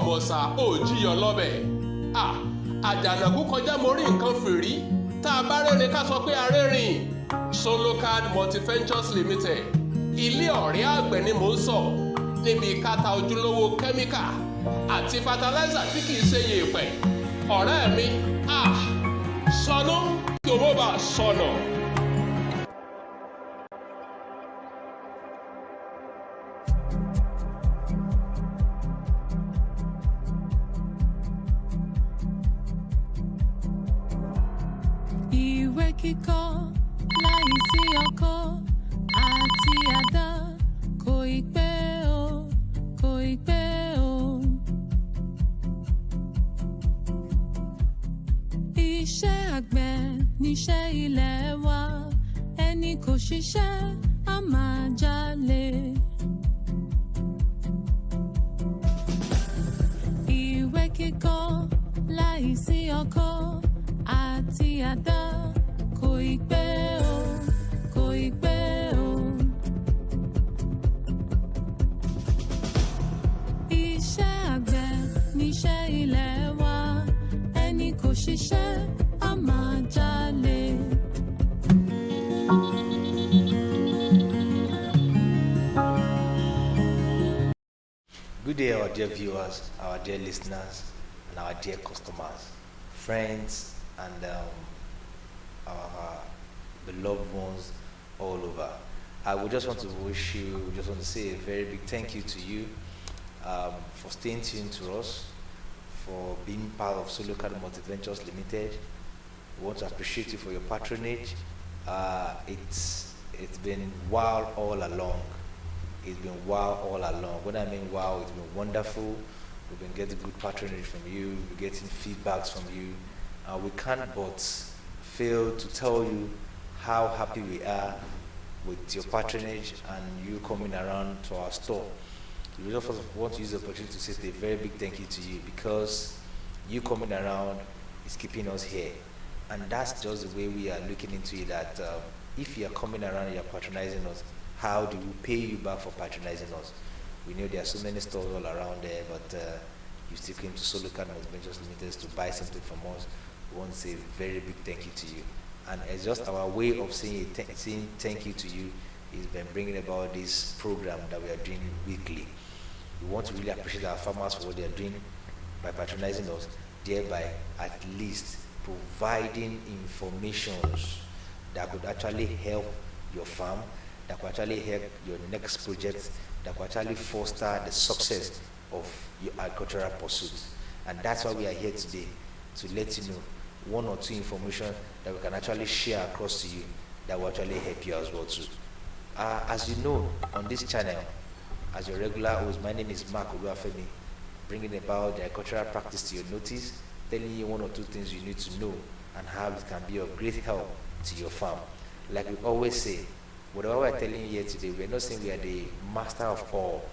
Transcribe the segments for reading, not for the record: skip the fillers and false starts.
ọmọọ̀sà òjìyàn lọ́bẹ̀. Àjànàkú kọjá mo rí nǹkan fìrí tá a bá rẹ́rìn ká sọ pé a rẹ́rìn. Solocard Multiventures Limited ilé ọ̀rẹ́ àgbẹ̀ ni mò ń sọ níbi kátà ojúlówó kẹ́míkà àti fataláísà tí kìí ṣe yèèpẹ̀. Ọ̀rẹ́ mi sọnù kí owó bá sọnà. Ìwé kíkọ láìsí ọkọ́ àti àdá kò ì pé o, kò ì pé o. Iṣẹ́ àgbẹ̀ níṣẹ́ ilé wa, ẹni kò ṣiṣẹ́ á máa jalè. Ìwé kíkọ láìsí ọkọ́ àti àdá kò ì pé o, kò ì pé o. Iṣẹ́ àgbẹ̀ níṣẹ́ ilé wa, ẹni kò ṣiṣẹ́ á máa jalè. Good day, our dear viewers, our dear listeners, and our dear customers, friends, and our beloved ones all over. I would just want to wish you, just want to say a very big thank you to you for staying tuned to us, for being part of Solocard Multiventures Limited. We want to appreciate you for your patronage. It's been wow all along. It's been wow all along. When I mean wow, it's been wonderful. We've been getting good patronage from you. We're getting feedbacks from you. We can't but fail to tell you how happy we are with your patronage and you coming around to our store. We just want to use the opportunity to say a very big thank you to you, because you coming around is keeping us here. And that's just the way we are looking into it, that if you are coming around and you're patronizing us, how do we pay you back for patronizing us? We know there are so many stores all around there, but you still came to Solocard Multiventures Limited to buy something from us. We want to say a very big thank you to you. And it's just our way of saying thank you to you is by bringing about this program that we are doing weekly. We want to really appreciate our farmers for what they are doing by patronizing us, thereby at least providing informations that could actually help your farm, that could actually help your next project, that could actually foster the success of your agricultural pursuits. And that's why we are here today, to let you know one or two information that we can actually share across to you that will actually help you as well too. As you know, on this channel, as your regular host, my name is Mark Oluwafemi, bringing about the agricultural practice to your notice, telling you one or two things you need to know and how it can be of great help to your farm. Like we always say, whatever we're telling you here today, we're not saying we are the master of all.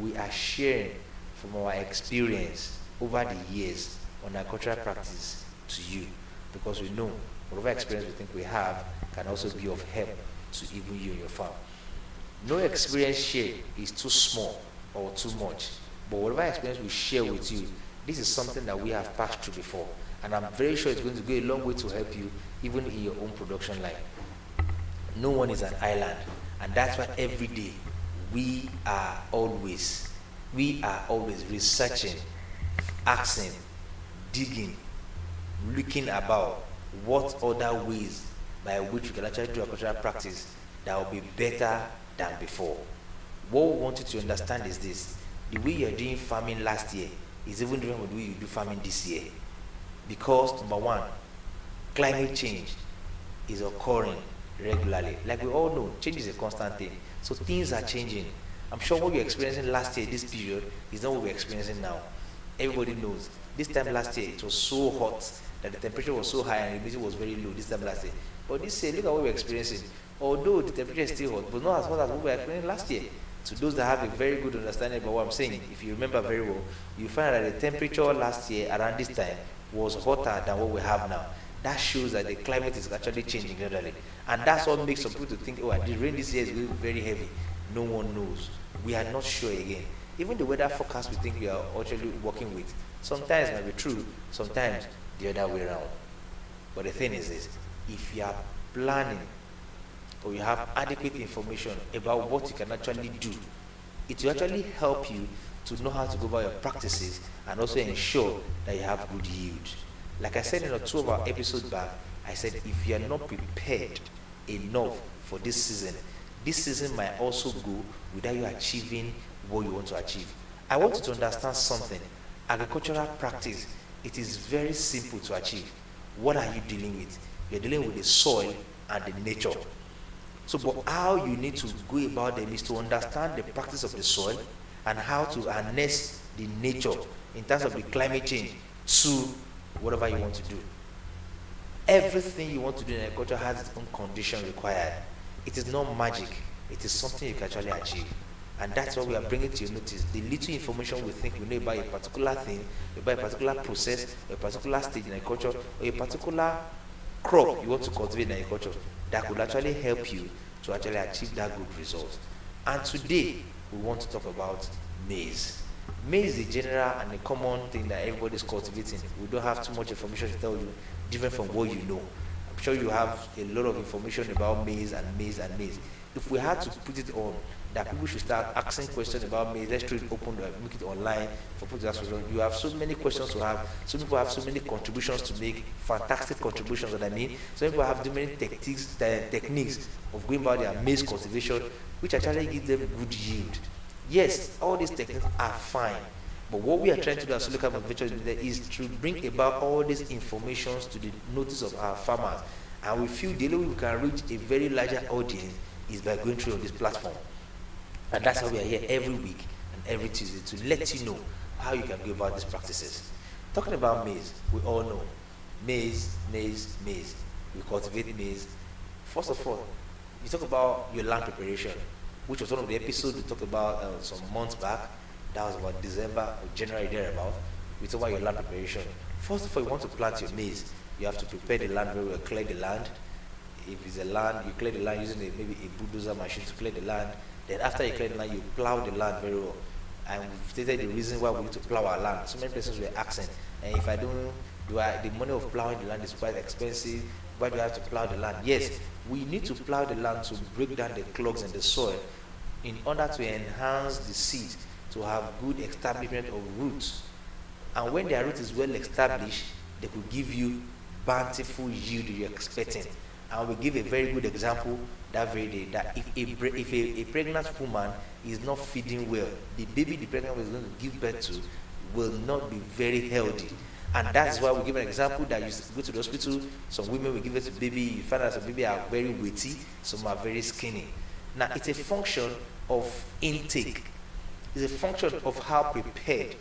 We are sharing from our experience over the years on agricultural practice to you, because we know whatever experience we think we have can also be of help to even you and your farm. No experience shared is too small or too much, but whatever experience we share with you, this is something that we have passed through before, and I'm very sure it's going to go a long way to help you even in your own production line. No one is an island, and that's why every day we are always researching, asking, digging, looking about what other ways by which we can actually do agricultural practice that will be better than before. What we want you to understand is this: the way you're doing farming last year is even different from the way you do farming this year. Because number one, climate change is occurring regularly. Like we all know, change is a constant thing. So things are changing. I'm sure what you're experiencing last year, this period, is not what we're experiencing now. Everybody knows. This time last year, it was so hot that the temperature was so high and the humidity was very low this time last year. But this year, look at what we're experiencing. Although the temperature is still hot, but not as hot as what we were experiencing last year. To those that have a very good understanding about what I'm saying, if you remember very well, you find that the temperature last year around this time was hotter than what we have now. That shows that the climate is actually changing gradually. And that's what makes some people to think, oh, the rain this year is going to be very heavy. No one knows. We are not sure again. Even the weather forecast we think we are actually working with, sometimes it might be true, sometimes the other way around. But the thing is this, if you are planning or you have adequate information about what you can actually do, it will actually help you to know how to go about your practices and also ensure that you have good yield. Like I said in 2 of our episodes back, I said if you are not prepared enough for this season might also go without you achieving what you want to achieve. I want you to understand something. Agricultural practice, it is very simple to achieve. What are you dealing with? You're dealing with the soil and the nature. So, but how you need to go about them is to understand the practice of the soil and how to harness the nature in terms of the climate change to whatever you want to do. Everything you want to do in agriculture has its own condition required. It is not magic. It is something you can actually achieve. And that's what we are bringing to your notice. The little information we think we know about a particular thing, about a particular process, a particular stage in agriculture, or a particular crop you want to cultivate in agriculture, that could actually help you to actually achieve that good result. And today, we want to talk about maize. Maize is a general and a common thing that everybody is cultivating. We don't have too much information to tell you, different from what you know. I'm sure you have a lot of information about maize and maize and maize. If we had to put it on, that people should start asking questions about maize, let's try to open, make it online for people to ask questions. You have so many questions to have. Some people have so many contributions to make, fantastic contributions that I mean. Some people have different techniques of going about their maize cultivation, which actually give them good yield. Yes, all these techniques are fine, but what we are trying to do as local manufacturers is to bring about all these informations to the notice of our farmers. And we feel the only way we can reach a very larger audience is by going through on this platform. And that's why we are here every week and every Tuesday to let you know how you can go about these practices. Talking about maize, we all know maize. We cultivate maize. First of all, you talk about your land preparation, which was one of the episodes we talked about some months back. That was about December or January thereabout. We talk about your land preparation. First of all, you want to plant your maize, you have to prepare the land very well, clear the land. If it's a land, you clear the land using maybe a bulldozer machine to clear the land. Then after you clear the land, you plow the land very well. And we've stated the reason why we need to plow our land. So many persons were asking, and if I don't, the money of plowing the land is quite expensive. Why do I have to plow the land? Yes, we need to plow the land to break down the clogs in the soil in order to enhance the seed to have good establishment of roots. And when their root is well established, they could give you bountiful yield you're expecting. And we give a very good example that very day, that if a pregnant woman is not feeding well, the baby the pregnant woman is going to give birth to will not be very healthy. And that's why we give an example that you go to the hospital, some women will give it to baby, you find out some baby are very weighty, some are very skinny. Now it's a function of intake. It's a function of how prepared.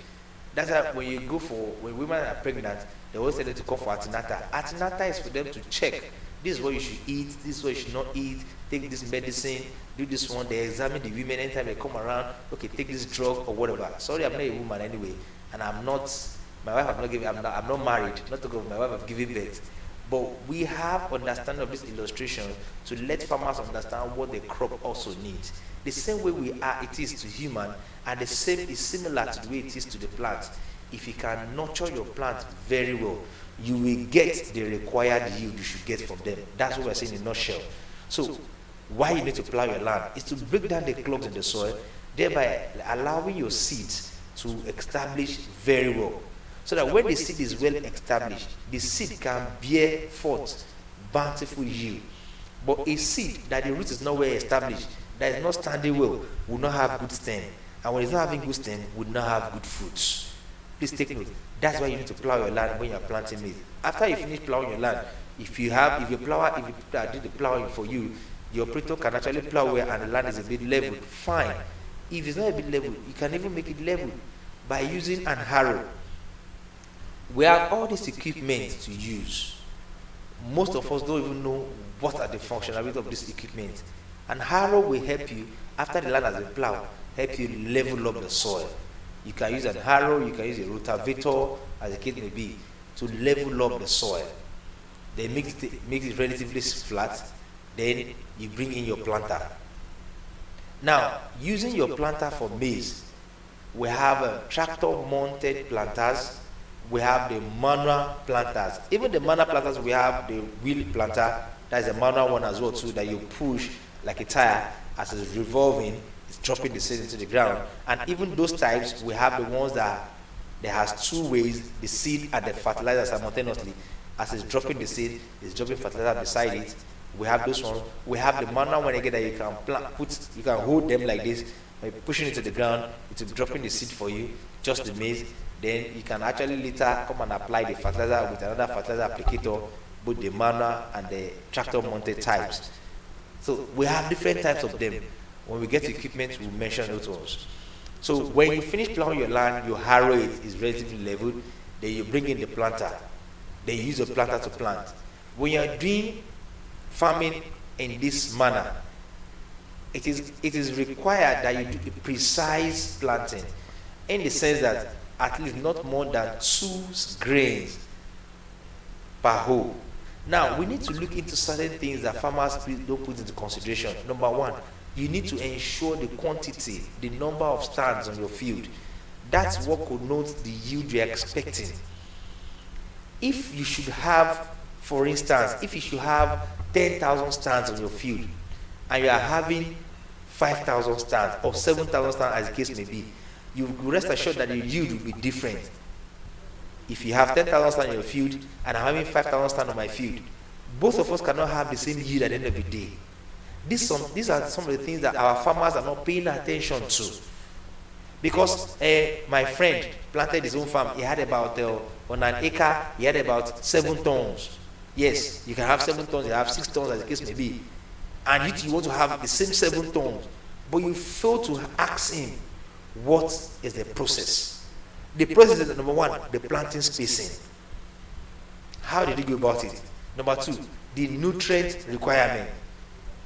That's why when women are pregnant, they always tell them to come for antenatal. Antenatal is for them to check. This is what you should eat, this is what you should not eat, take this medicine, do this one. They examine the women anytime they come around, okay, take this drug or whatever. Sorry, I'm not a woman anyway, and my wife have not given, I'm not married, not to go, my wife have given birth. But we have understanding of this illustration to let farmers understand what the crop also needs. The same way it is to human, and the same is similar to the way it is to the plant. If you can nurture your plant very well, you will get the required yield you should get from them. That's what we're saying in a nutshell. So why you need to plow your land is to break down the clogs in the soil, thereby allowing your seeds to establish very well. So that when the seed is well established, the seed can bear forth bountiful yield. But a seed that the root is not well established, that is not standing well, will not have good stem. And when it's not having good stem, will not have good fruits. Please take note. That's why you need to plow your land when you're planting maize. After you finish plowing your land, if you did the plowing for you, the operator can actually plow well and the land is a bit level. Fine. If it's not a bit level, you can even make it level by using an harrow. We have all this equipment to use. Most of us don't even know what are the functionality of this equipment. And harrow will help you, after the land has been plowed, help you level up the soil. You can use an harrow, you can use a rotavator, as the case may be, to level up the soil. Then make it relatively flat. Then you bring in your planter. Now, using your planter for maize, we have tractor-mounted planters, we have the manual planters. Even the manual planters, we have the wheel planter, that's a manual one as well too, that you push like a tire as it's revolving, it's dropping the seed into the ground. And even those types, we have the ones that there has two ways, the seed and the fertilizer simultaneously. As it's dropping the seed, it's dropping fertilizer beside it. We have those ones. We have the manual one again that you can you can hold them like this, by pushing it to the ground, it's dropping the seed for you, just the maize. Then you can actually later come and apply the fertilizer with another fertilizer applicator, both the manual and the tractor mounted types. So we have different types of them. When we get to equipment, we'll mention those ones. So when you finish plowing your land, your harrow is relatively leveled, then you bring in the planter. Then you use the planter to plant. When you're doing farming in this manner, it is required that you do a precise planting, in the sense that at least not more than 2 grains per hoe. Now, we need to look into certain things that farmers don't put into consideration. Number one, you need to ensure the quantity, the number of stands on your field. That's what connotes the yield you're expecting. If you should have, for instance, if you should have 10,000 stands on your field, and you are having 5,000 stands or 7,000 stands, as the case may be, you rest assured that the yield will be different. If you have 10,000 stands on your field and I'm having 5,000 stands on my field, both of us cannot have the same yield at the end of the day. These are some of the things that our farmers are not paying attention to. Because my friend planted his own farm, he had about, on an acre, he had about 7 tons. Yes, you can have 7 tons, you have 6 tons, as the case may be. And you want to have the same 7 tons, but you fail to ask him, what is the process? The process is, number one, the planting spacing. How did you go about it? Number two, the nutrient requirement.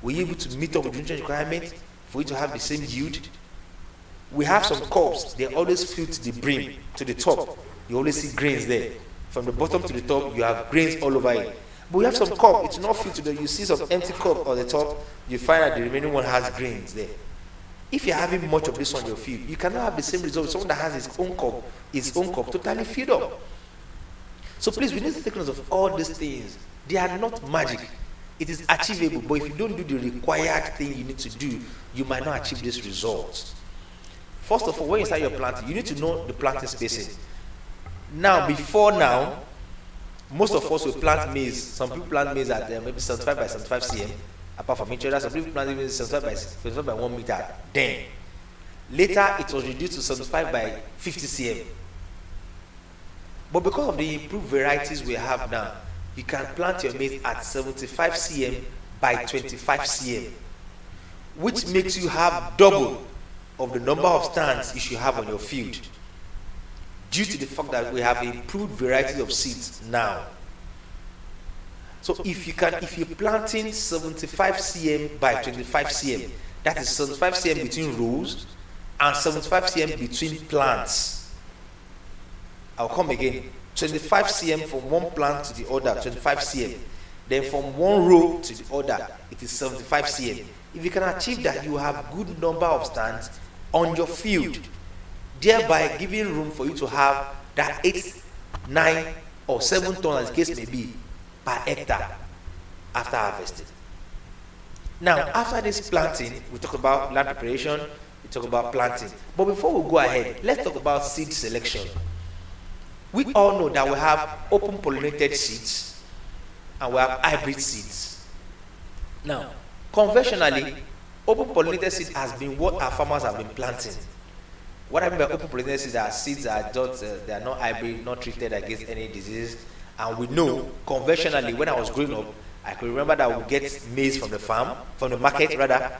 Were you able to meet up with the nutrient requirement for you to have the same yield? We have some crops, they always fill to the brim, to the top. You always see grains there. From the bottom to the top, you have grains all over it. But we have some crop, it's not filled to the, you see some empty crop on the top, you find that the remaining one has grains there. If you're having much of this on your field, you cannot have the same result with someone that has his own crop totally filled up. So please, we need to take note of all these things. They are not magic. It is achievable, but if you don't do the required thing you need to do, you might not achieve this result. First of all, when you start your planting, you need to know the planting spacing. Now, before now, most of us will plant maize. Some people plant maize at maybe 75 by 75 cm. Apart from each other, some people plant maize 75 by 1 meter. Then, later it was reduced to 75 by 50 cm. But because of the improved varieties we have now, you can plant your maize at 75 cm by 25 cm, which makes you have double of the number of stands you should have on your field, due to the fact that we have improved varieties of seeds now. So if you're planting 75 cm by 25 cm, that is 75 cm between rows and 75 cm between plants. I'll come again. 25 cm from one plant to the other, 25 cm. Then from one row to the other, it is 75 cm. If you can achieve that, you have good number of stands on your field, thereby giving room for you to have that 8, 9, or 7 tons, as the case may be, per hectare after harvesting. Now, after this planting, we talk about land preparation, we talk about planting. But before we go ahead, let's talk about seed selection. We all know that we have open pollinated seeds and we have hybrid seeds. Now, conventionally, open pollinated seed has been what our farmers have been planting. What I mean by open pollinated seeds are seeds that are just, they are not hybrid, not treated against any disease. And we know conventionally, when I was growing up, I could remember that we get maize from the farm, from the market rather.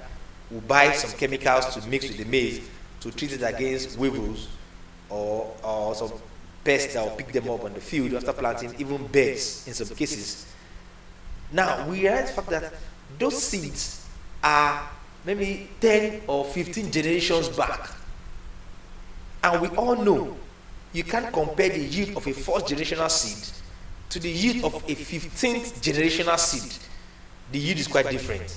We buy some chemicals to mix with the maize to treat it against weevils or some pests that will pick them up on the field after planting, even birds in some cases. Now, we realize the fact that those seeds are maybe 10 or 15 generations back. And we all know you can't compare the yield of a first generational seed to the yield of a 15th generational seed. The yield is quite different.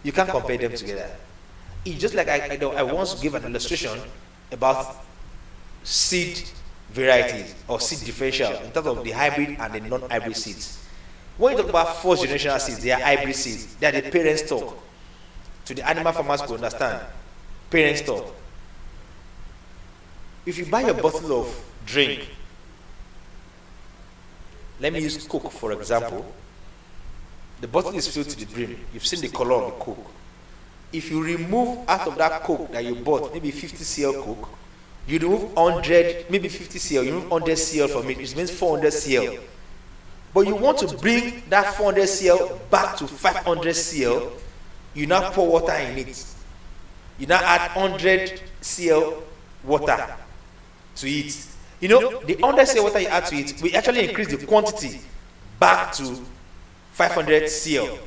You can't compare them together. It's just like I once gave an illustration about seed varieties or seed differential in terms of the hybrid and the non-hybrid seeds. When you talk about first generational seeds, they are hybrid seeds. They are the parent stock. To the animal farmers to understand, parent stock. If you buy a bottle of drink, let me use Coke for example. The bottle is filled to the brim. You've seen the color of the Coke. If you remove out of that Coke that you bought, maybe 50 cl Coke, you remove 100, maybe 50 cl, you remove 100 cl from it, it means 400 cl. But you want to bring that 400 cl back to 500 cl, you now pour water in it. You now add 100 cl water to it. You know, the 100 cl water you add to it will actually increase the quantity back to 500 cl.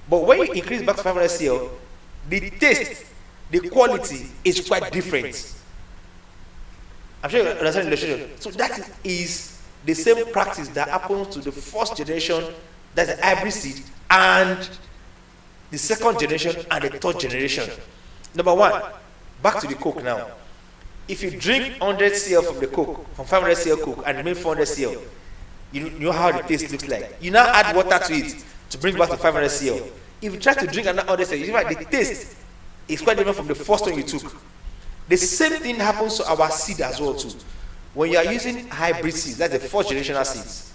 But when you increase back to 500 cl, the taste, the quality is quite different. I'm sure you understand the illustration. So that is the same practice that happens to the first generation, that's the hybrid seed, and the second generation and the third generation. Number one, back to the Coke now. If you drink 100 cl from the Coke, from 500 cl Coke, and remain 400 cl, you know how the taste looks like. You now add water to it to bring back to 500 cl. If you try to drink another 100 cl, you see like the taste is quite different from the first one you took. The same thing happens to our seed as well too. When you are using hybrid seeds, that's the first generational seeds.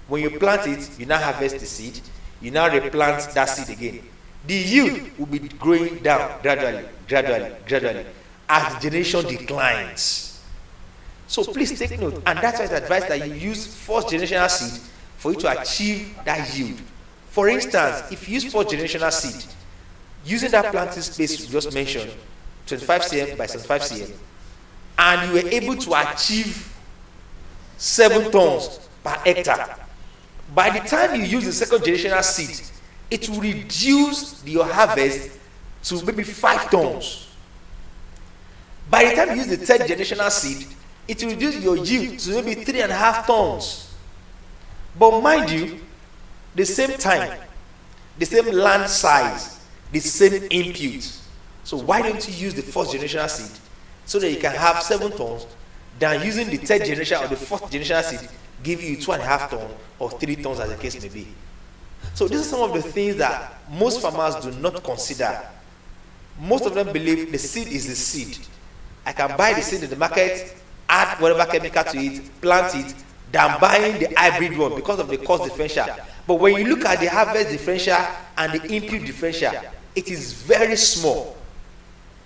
When you plant it, you now harvest the seed, you now replant that seed again. The yield will be growing down gradually as the generation declines. So please take note, and that's why it's advised that you use first generational seed for you to achieve that yield. For instance, if you use first generational seed, using that planting space we just mentioned, 25 cm by 75 cm, and you were able to achieve 7 tons per hectare, by the time you use the second generational seed, it will reduce your harvest to maybe 5 tons. By the time you use the third generational seed, it will reduce your yield to maybe 3.5 tons. But mind you, the same time, the same land size, the same input. So why don't you use the first generational seed so that you can have 7 tons than using the third generation or the fourth generational seed give you 2.5 tons or 3 tons as the case may be. So these are some of the things that most farmers do not consider. Most of them believe the seed is the seed. I can buy the seed in the market, add whatever chemical to it, plant it, than buying the hybrid one because of the cost differential. But when you look at the harvest differential and the input differential, it is very small.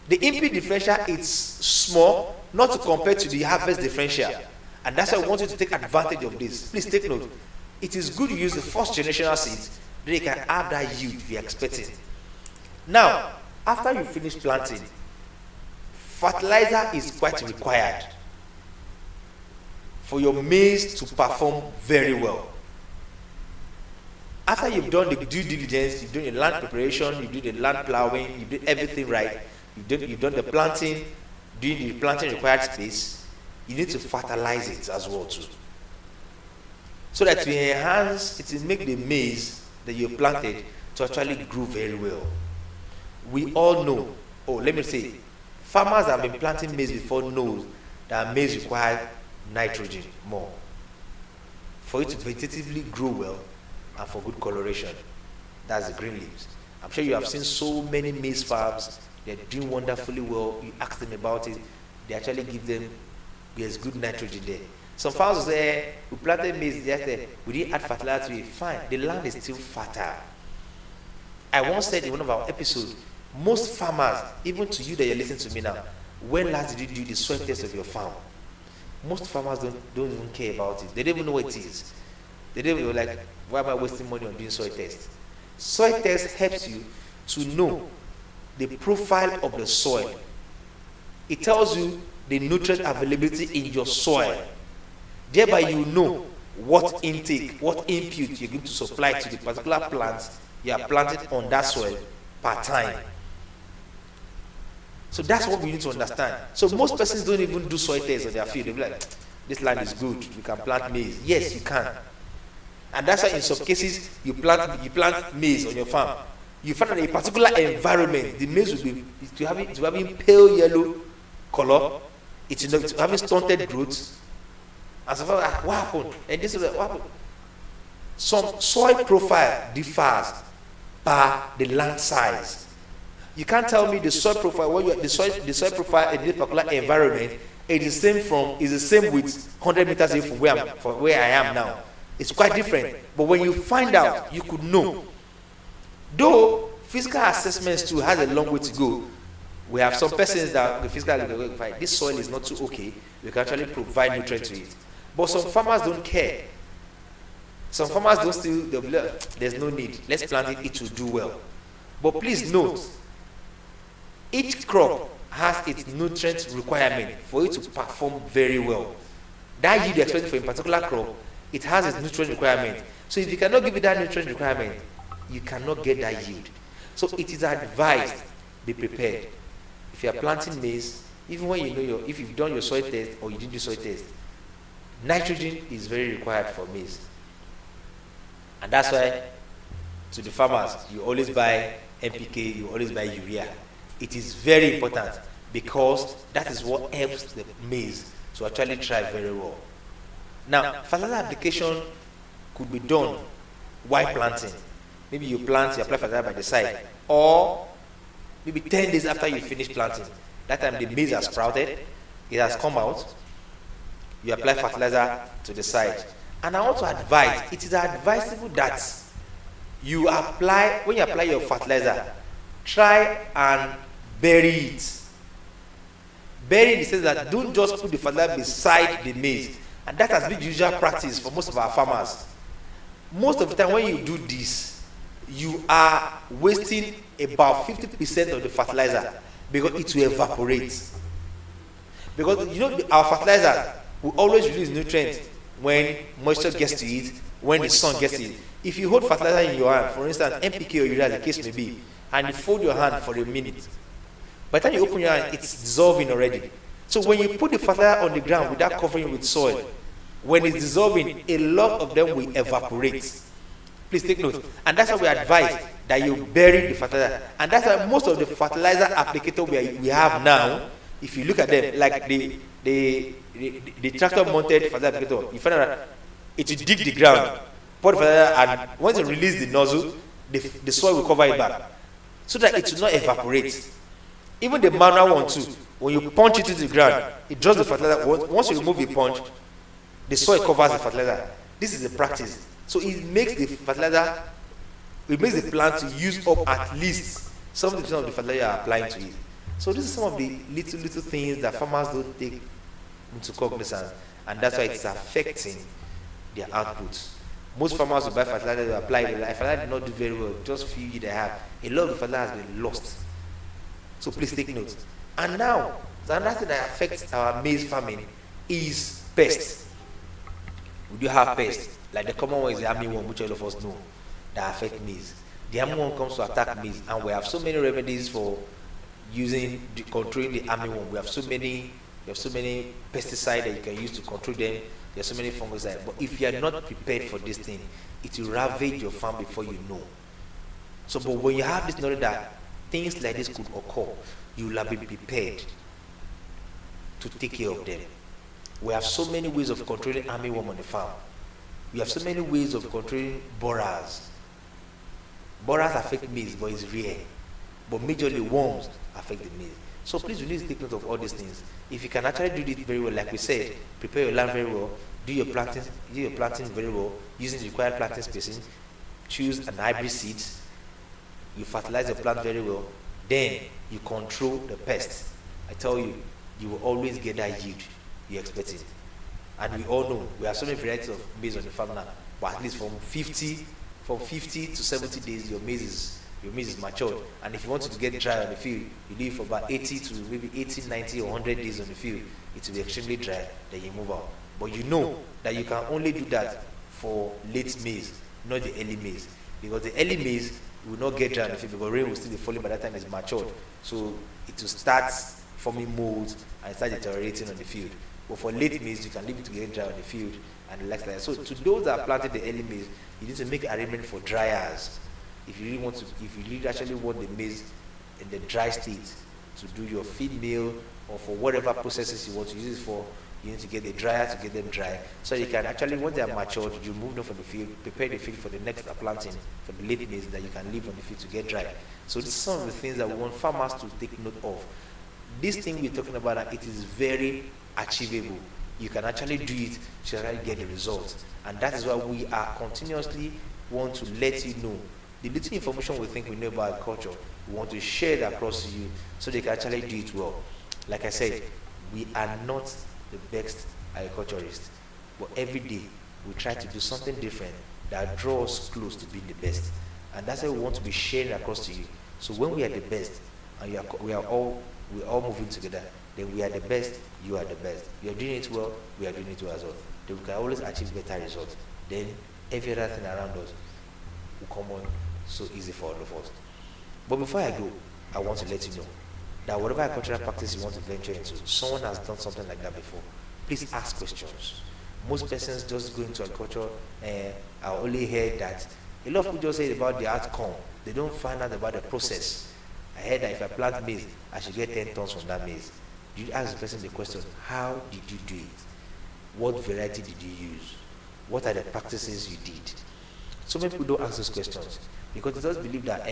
The input differential is small, not to compare to the harvest differential. And that's why I want you to take advantage of this. Please take note. It is good to use the first generational seeds, then you can have that yield you're expecting. Now, after you finish planting, fertilizer is quite required for your maize to perform very well. After you've done the due diligence, you've done the land preparation, you do the land plowing, you do everything right, you've done the planting, doing the planting required space, you need to fertilize it as well too. So that to enhance, it will make the maize that you planted to actually grow very well. We all know, farmers that have been planting maize before know that maize requires nitrogen more for it to vegetatively grow well and for good coloration. That's the green leaves. I'm sure you have seen so many maize farms, they're doing wonderfully well. You ask them about it, they actually give them, there's good nitrogen there. Some farmers will say, we planted maize yesterday, we didn't add fertilizer to it. Fine, the land is still fertile. I once said in one of our episodes, most farmers, even to you that you're listening to me now, when last did you do the soil test of your farm? Most farmers don't even care about it. They don't even know what it is. They don't even like, why am I wasting money on doing soil test? Soil test helps you to know the profile of the soil. It tells you the nutrient availability in your soil. Thereby you know what intake, what input you're going to supply to the particular plants you are planted on that soil per time. So that's what we need to understand. So most persons don't even do soil tests on their field. They'll be like, this land is good, we can plant maize. Yes, you can. And that's why in some cases you plant maize on your farm. You find that in a particular environment, the maize will be having pale yellow color, it's having stunted growth. And so what happened? And this is what happened. Some soil profile differs by the land size. You can't tell me the soil profile the soil profile in this particular environment is the same with 100 meters away from where I am now. It's quite different. But when you find out, you could know. Though physical assessments too has a long way to go. We have some persons that the physical find this soil is not too okay. We can actually provide nutrients to it. But some farmers don't care. Some farmers don't still, there's no need. Let's plant it, it will do well. But please note, each crop has its nutrient requirement for it to perform very well. That yield expected for a particular crop, it has its nutrient requirement. So if you cannot give it that nutrient requirement, you cannot get that yield. So it is advised, be prepared. If you are planting maize, even when you know if you've done your soil test or you didn't do soil test, nitrogen is very required for maize. And that's why to the farmers, you always buy NPK, you always buy urea. It is very important because that is what helps the maize to actually thrive very well. Now, fertilizer application could be done while planting. Maybe you apply fertilizer by the side, or maybe 10 days after you finish planting. That time the maize has sprouted, it has come out, you apply fertilizer to the side. And I want to advise, it is advisable that you apply, when you apply your fertilizer, try and bury it. Bury in the sense that don't just put the fertilizer beside the maize. And that has been the usual practice for most of our farmers. Most of the time when you do this, you are wasting about 50% of the fertilizer because it will evaporate. Because you know our fertilizer will always release nutrients when moisture gets to it, when the sun gets to it. If you hold fertilizer in your hand, for instance, NPK or urea, the case may be, and you fold your hand for a minute, by the time you open your hand, it's dissolving already. So when you put the fertilizer on the ground without covering with soil, when it's dissolving, a lot of them will evaporate. Please take note. And that's why we advise that you bury the fertilizer. And that's why most of the fertilizer applicator we have now, if you look at them, like the tractor mounted fertilizer applicator, you find out that it will dig the ground, pour the fertilizer, and once you release the nozzle, the soil will cover it back, so that it will not evaporate. Even the manual one too, when you punch it into the ground, it draws the fertilizer. Once you remove the punch, the soil covers the fertilizer. This is the practice. So it makes the fertilizer, it makes the plant to use up at least 70% of the fertilizer you are applying to it. So this is some of the little things that farmers don't take into cognizance, and that's why it's affecting their output. Most farmers will buy fertilizer, they apply it, the fertilizer did not do very well, just few years they have. A lot of the fertilizer has been lost. So please take note. And now, the another thing that affects our maize farming is pests. We do have pests. Like the common one is the armyworm, which all of us know, that affect maize. The armyworm comes to attack maize, and we have so many remedies for controlling the armyworm. We have so many pesticides that you can use to control them. There are so many fungicides. But if you are not prepared for this thing, it will ravage your farm before you know. So, but when you have this knowledge that things like this could occur, you will have been prepared to take care of them. We have so many ways of controlling armyworm on the farm. We have so many ways of controlling borers. Borers affect maize, but it's rare. But majorly worms affect the maize. So please, you need to take note of all these things. If you can actually do it very well, like we said, prepare your land very well, do your planting very well, using the required planting spacing, choose an hybrid seeds, you fertilize your plant very well, then you control the pests. I tell you, you will always get that yield you're expecting. And we all know we have so many varieties of maize on the farm now, but at least from 50 to 70 days, your maize is matured. And if you want it to get dry on the field, you leave for about 80 to maybe 80, 90 or 100 days on the field. It will be extremely dry, then you move out. But you know that you can only do that for late maize, not the early maize. Because the early maize will not get dry on the field because rain will still be falling by that time it's matured. So it will start forming molds and start deteriorating on the field. But for late maize, you can leave it to get dry on the field and relax like that. So to those that are planted the early maize, you need to make arrangement for dryers. If you really actually want the maize in the dry state, to do your feed meal or for whatever processes you want to use it for. You need to get the dryer to get them dry, so you can actually, once they are matured, you move them from the field, prepare the field for the next planting, for the late maize that you can leave on the field to get dry. So this is some of the things that we want farmers to take note of. This thing we're talking about, it is very achievable. You can actually do it to actually get the results, and that is why we are continuously want to let you know the little information we think we know about agriculture. We want to share that across to you so they can actually do it well. Like I said, we are not the best agriculturists, but every day we try to do something different that draws us close to being the best, and that's why we want to be sharing across to you. So when we are the best, and we're all moving together, then we are the best, you are the best. You are doing it well, we are doing it well as well. Then we can always achieve better results. Then every other thing around us will come on so easy for all of us. But before I go, I want to let you know that whatever agricultural practice you want to venture into, someone has done something like that before. Please ask questions. Most persons just go into agriculture and I only hear that a lot of people just say about the outcome. They don't find out about the process. I heard that if I plant maize, I should get 10 tons from that maize. You ask the person the question, how did you do it? What variety did you use? What are the practices you did? So many people don't ask those questions because they just believe that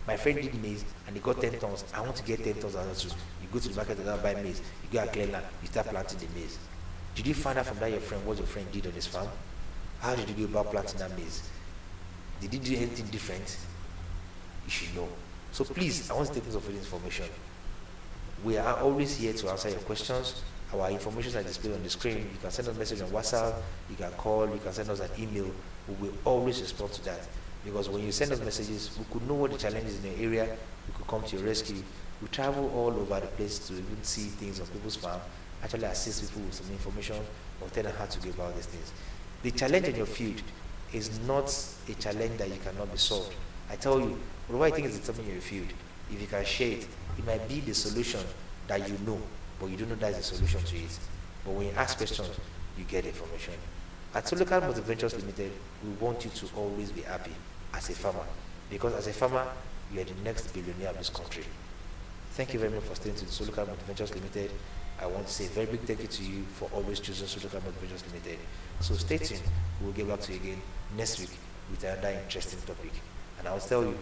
my friend did maize and he got 10 tons. I want to get 10 tons also. You go to the market and buy maize. You go and clear land. You start planting the maize. Did you find out from that your friend what your friend did on his farm? How did you go about planting that maize? Did he do anything different? You should know. So please, I want to take this of information. We are always here to answer your questions. Our information are displayed on the screen. You can send us a message on WhatsApp. You can call. You can send us an email. We will always respond to that. Because when you send us messages, we could know what the challenge is in your area. We could come to your rescue. We travel all over the place to even see things on people's farm, actually assist people with some information or tell them how to go about these things. The challenge in your field is not a challenge that you cannot be solved. I tell you, whatever I think is something in your field, if you can share it, it might be the solution that you know, but you don't know that's the solution to it. But when you ask questions, you get information. At Solocal Multiventures Limited, we want you to always be happy as a farmer, because as a farmer, you are the next billionaire of this country. Thank you very much for staying to the Solocal Multiventures Limited. I want to say a very big thank you to you for always choosing Solocal Multiventures Limited. So stay tuned. We'll get back to you again next week with another interesting topic. And I'll tell you,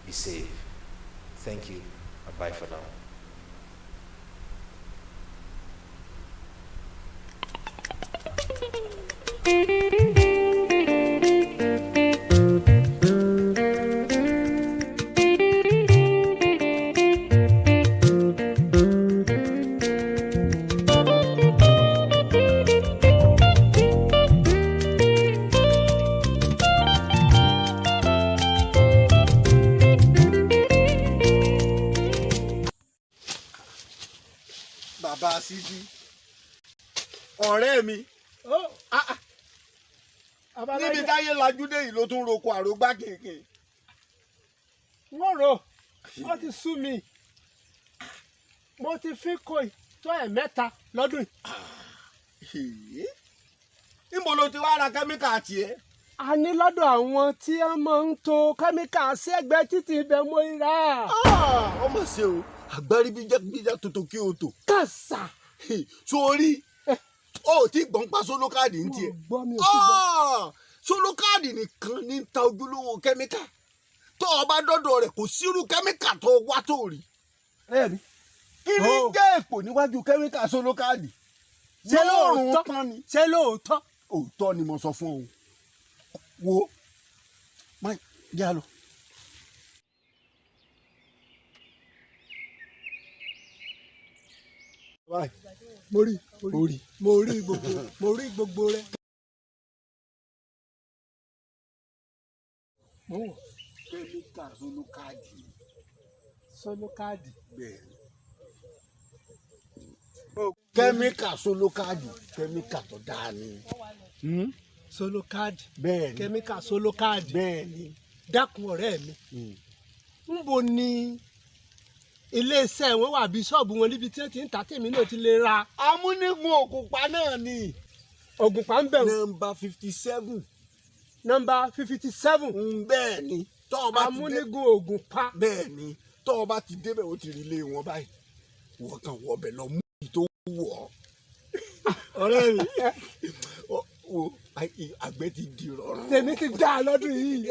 be safe. Thank you, and bye for now. Bàbá Sídí, ọ̀rẹ́ mi, níbi táyé lajú dé yìí ló tún roko àrògbá kìnkìn. Wọ́n rò ó ti sú mi, mo ti fi kó tó ẹ̀mẹ́ta lọ́dún yìí. Níbo ló ti wá ra kẹ́míkà tiẹ̀? A ní lọ́dọ̀ àwọn tí wọ́n máa ń to kẹ́míkà sí ẹ̀gbẹ́ títì ibẹ̀ mo rà. Ọmọ ṣe o, àgbárí bíjá tòtò kí o tò. Kàṣà. Sórí, ó ti gbọ́n pa sólókàdì ń tiẹ̀. Sólókàdì nìkan ní ta ojúlówó kẹ́míkà. Tó o bá dọ́dọ̀ rẹ̀ kò sírú kẹ́míkà tó wá tó rí. Kí ni jẹ́ èpò níwájú kẹ́míkà sólókàdì? Ṣé lóòótọ́ ni? Ṣé lóòótọ́? Òótọ́ ni mo sọ fún ọ. Wo, má yá lọ. Mo rí gbogbo rẹ̀. Kẹ́míkà sólókàdì. Sólókàdì. Bẹ́ẹ̀. Kẹ́míkà sólókàdì, kẹ́míkà tó dáa ni. Sólókàdì. Bẹ́ẹ̀ ni. Kẹ́míkà sólókàdì. Bẹ́ẹ̀ ni. Dákun ọ̀rẹ́ mi. Níbo ni iléeṣẹ́ wọn wà bí ṣọ́ọ̀bù wọn níbi tí wọ́n ti ń ta tèmi náà ti lè ra? Amúnigun Ògùnpa náà ni. Ògùnpa ń bẹ̀rù. Nọ́mbà 57. Nọ́mbà 57. Bẹ́ẹ̀ ni. Amúnigun Ògùnpa. Bẹ́ẹ̀ ni. tó o bá ti débẹ̀ o ti rí ilé wọn báyìí wọ́n kàn wọ ọbẹ̀ lọ mú èyí tó wù ọ́ ọ̀rẹ́ mi àgbẹ̀ ti di rọrùn. tèmi ti dá lọ́dún yìí.